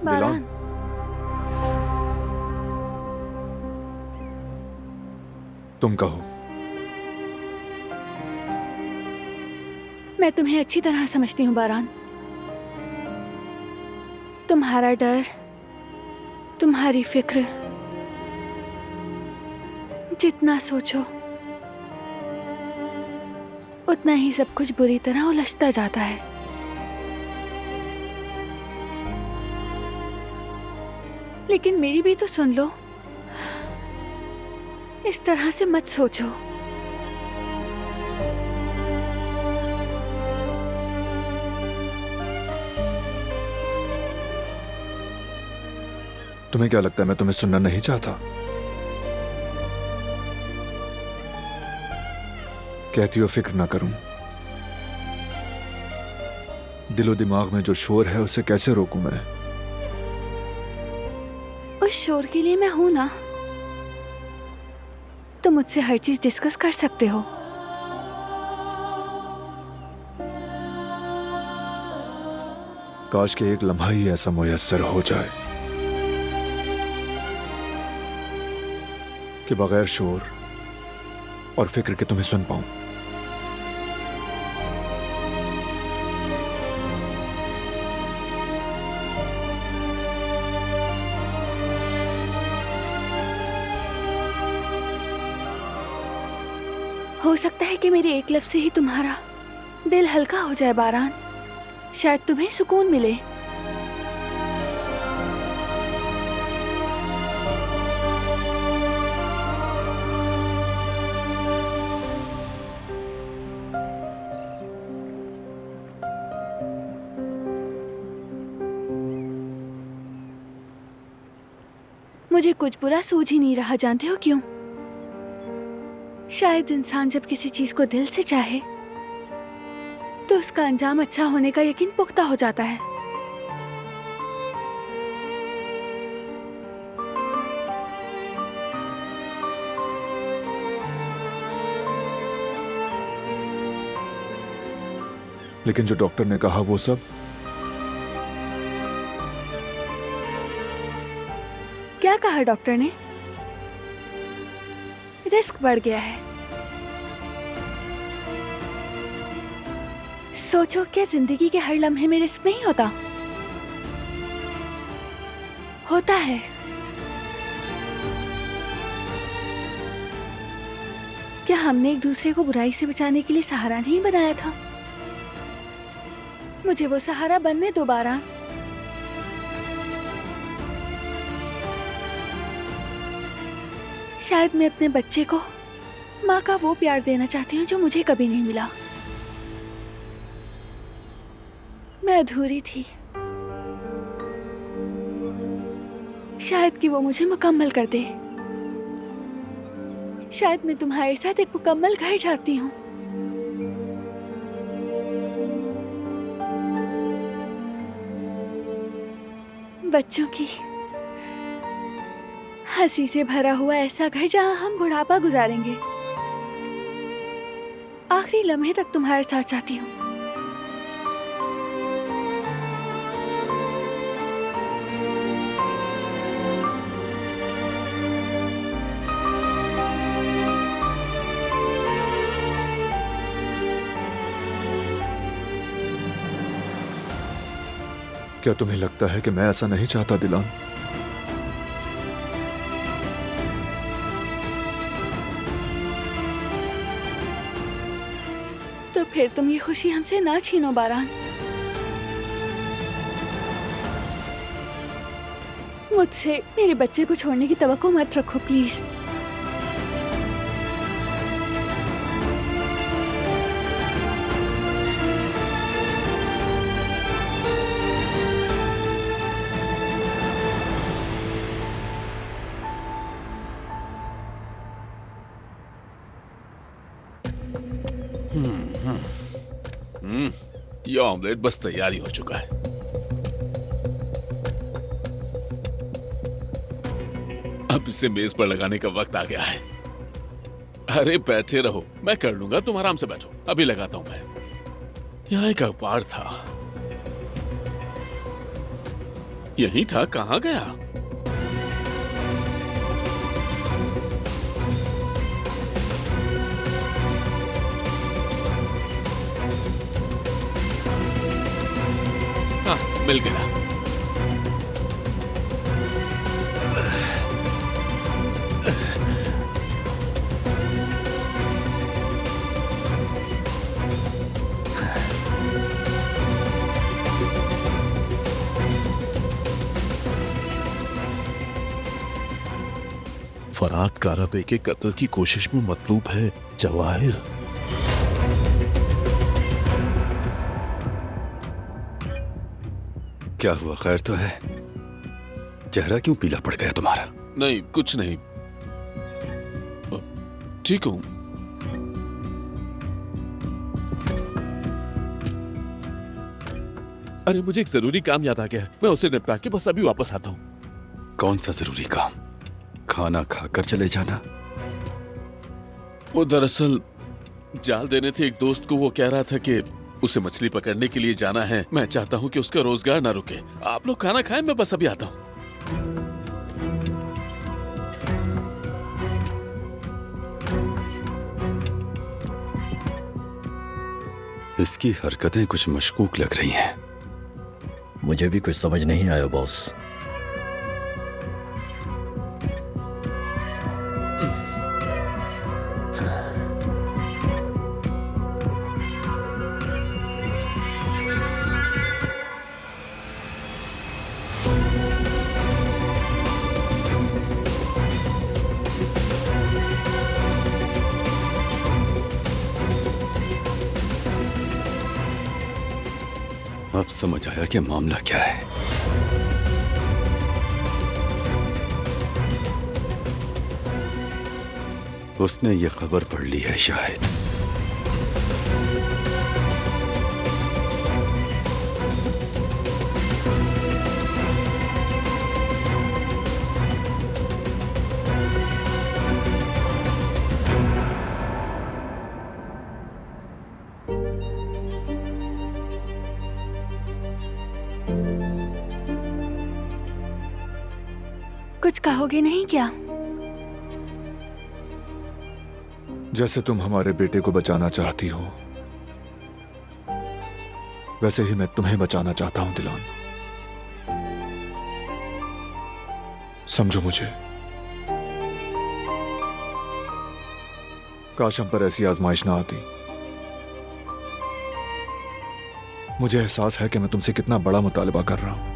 बारान, तुम कहो। मैं तुम्हें अच्छी तरह समझती हूँ बारान। तुम्हारा डर, तुम्हारी फिक्र, जितना सोचो उतना ही सब कुछ बुरी तरह उलझता जाता है। लेकिन मेरी भी तो सुन लो, इस तरह से मत सोचो। तुम्हें क्या लगता है मैं तुम्हें सुनना नहीं चाहता? कहती हो फिक्र ना करूं। दिलो दिमाग में जो शोर है उसे कैसे रोकूं मैं? उस शोर के लिए मैं हूं ना। तुम मुझसे हर चीज डिस्कस कर सकते हो। काश के एक लम्हा ही ऐसा मुयस्सर हो जाए कि बगैर शोर और फिक्र के तुम्हें सुन पाऊं। हो सकता है कि मेरे एक लफ्ज से ही तुम्हारा दिल हल्का हो जाए बारान। शायद तुम्हें सुकून मिले। मुझे कुछ बुरा सूझ ही नहीं रहा, जानते हो क्यों? शायद इंसान जब किसी चीज को दिल से चाहे तो उसका अंजाम अच्छा होने का यकीन पुख्ता हो जाता है। लेकिन जो डॉक्टर ने कहा वो सब? क्या कहा डॉक्टर ने? रिस्क बढ़ गया है। सोचो, क्या जिंदगी के हर लम्हे में रिस्क नहीं होता? होता है। क्या हमने एक दूसरे को बुराई से बचाने के लिए सहारा नहीं बनाया था? मुझे वो सहारा बनने दो बारान। शायद मैं अपने बच्चे को माँ का वो प्यार देना चाहती हूँ जो मुझे कभी नहीं मिला। मैं अधूरी थी। शायद कि वो मुझे मुकम्मल कर दे। शायद मैं तुम्हारे साथ एक मुकम्मल घर चाहती हूँ। बच्चों की हंसी से भरा हुआ ऐसा घर जहां हम बुढ़ापा गुजारेंगे। आखिरी लम्हे तक तुम्हारे साथ चाहती हूँ। क्या तुम्हें लगता है कि मैं ऐसा नहीं चाहता दिलान? तो फिर तुम ये खुशी हमसे ना छीनो बारान। मुझसे मेरे बच्चे को छोड़ने की तवक्को मत रखो प्लीज। ये ऑमलेट बस तैयारी हो चुका है। अब इसे मेज पर लगाने का वक्त आ गया है। अरे बैठे रहो, मैं कर लूंगा, तुम आराम से बैठो, अभी लगाता हूं मैं। यहाँ एक अखबार था। यही था, कहाँ गया? हाँ, मिल गया। फरात काराबे के कत्ल की कोशिश में मतलूब है जवाहिर। क्या हुआ, खैर तो है? चेहरा क्यों पीला पड़ गया तुम्हारा? नहीं, कुछ नहीं, ठीक हूं। अरे मुझे एक जरूरी काम याद आ गया, मैं उसे निपटा के बस अभी वापस आता हूँ। कौन सा जरूरी काम? खाना खाकर चले जाना। वो दरअसल जाल देने थे एक दोस्त को। वो कह रहा था कि उसे मछली पकड़ने के लिए जाना है। मैं चाहता हूँ कि उसका रोजगार ना रुके। आप लोग खाना खाएं, मैं बस अभी आता हूँ। इसकी हरकतें कुछ मशकूक लग रही हैं। मुझे भी कुछ समझ नहीं आया बॉस। अब समझ आया कि मामला क्या है। उसने ये खबर पढ़ ली है शायद। कुछ कहोगे नहीं क्या? जैसे तुम हमारे बेटे को बचाना चाहती हो, वैसे ही मैं तुम्हें बचाना चाहता हूं दिलान। समझो मुझे। काश हम पर ऐसी आजमाइश ना आती। मुझे एहसास है कि मैं तुमसे कितना बड़ा मुतालबा कर रहा हूं।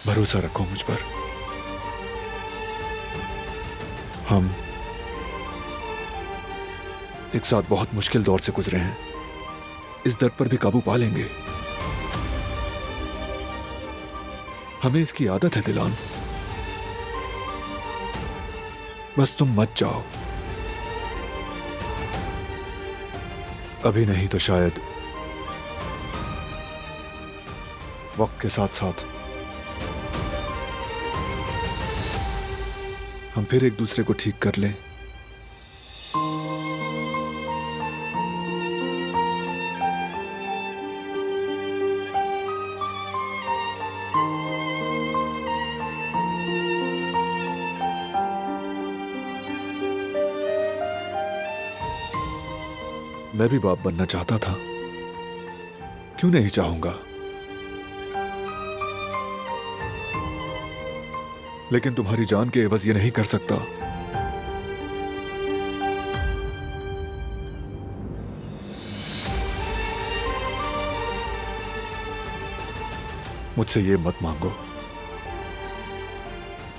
भरोसा रखो मुझ पर। हम एक साथ बहुत मुश्किल दौर से गुजरे हैं। इस दर्द पर भी काबू पा लेंगे। हमें इसकी आदत है दिलान। बस तुम मत जाओ। अभी नहीं तो शायद वक्त के साथ साथ हम फिर एक दूसरे को ठीक कर लें। मैं भी बाप बनना चाहता था। क्यों नहीं चाहूंगा? लेकिन तुम्हारी जान के एवज ये नहीं कर सकता। मुझसे ये मत मांगो।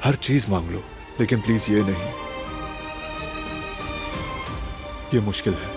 हर चीज मांग लो, लेकिन प्लीज ये नहीं। ये मुश्किल है।